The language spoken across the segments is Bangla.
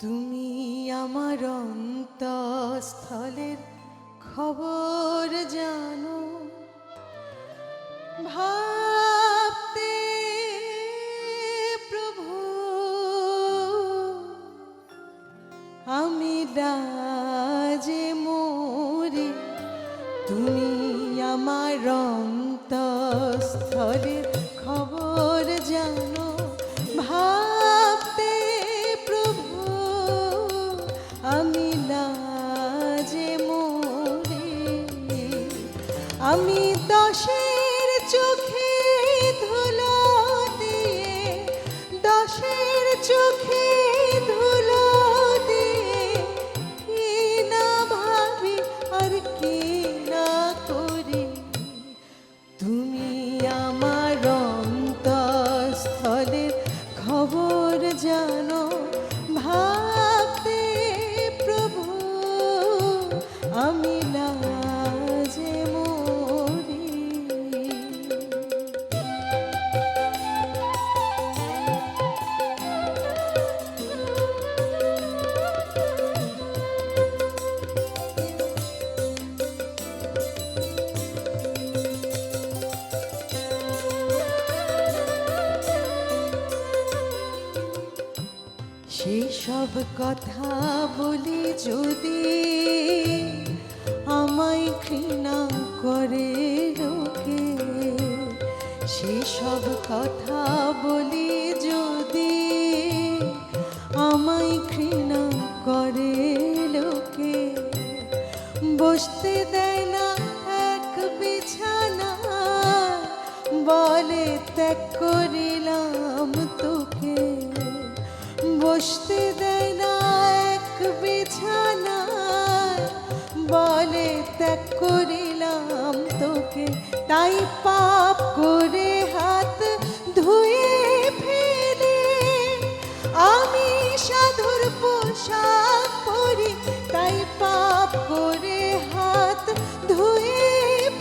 তুমি আমার অন্তঃস্থলের খবর জানো, ভাবতে প্রভু আমি লাজে মরি। তুমি আমার অন্তঃস্থলের খবর জানো, ভাবতে প্রভু আমি লাজে মরি। আমি দশের চোখে ধুলো দিয়ে, দশের চোখে ধুলো দিয়ে কি না ভাবি আর কি না করি। তুমি আমার অন্তঃস্থলের খবর জানো, ভাবতে প্রভু আমি লাজে মরি। সেসব কথা বলি যদি আমায় ঘৃণা করে লোকে, সেসব কথা বলি যদি আমায় ঘৃণা করে লোকে, বসতে দেয় না এক বিছানা, বলে ত্যাগ করিলাম তোকে। বসতে দেয় না এক বিছানা, বলে ত্যাগ করিলাম তোকে। তাই পাপ করে হাত ধুয়ে ফেলে আমি সাধুর পোশাক পরি। তাই পাপ করে হাত ধুয়ে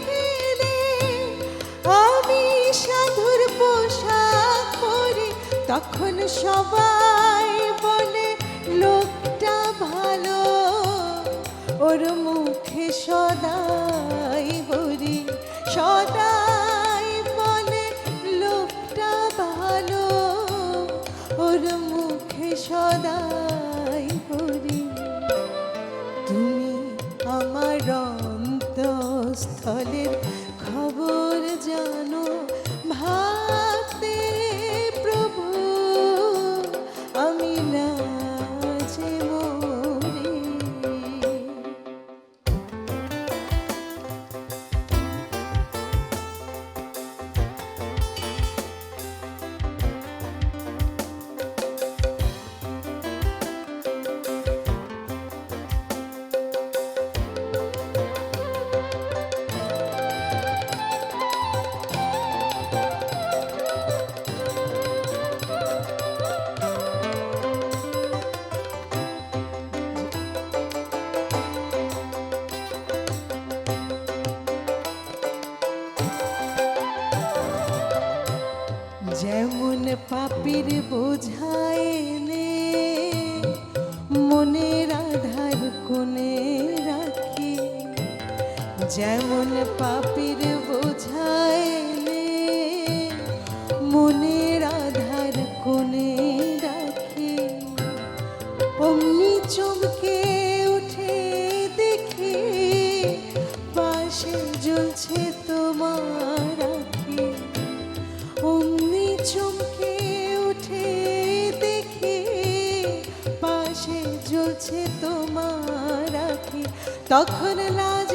ফেলে আমি সাধুর পোশাক পরি। তখন সবাই বলে লোকটা ভালো, ওর মুখে সদাই হরি। সদাই বলে লোকটা ভালো, ওর মুখে সদাই হরি। তুমি আমার অন্তঃস্থলের খবর জানো, ভাবতে প্রভু আমি লাজে মরি। যেমন পাপীর বোঝা এনে মনের আধার কোণে রাখি, যেমন পাপীর বোঝা এনে মনের আধার কোণে রাখি, অমনি চমকে উঠে দেখি পাশে জ্বলছে তোমার আখি। অমনি চমকে উঠে দেখি পাশে জ্বলছে তোমার আখি। তখন লাজ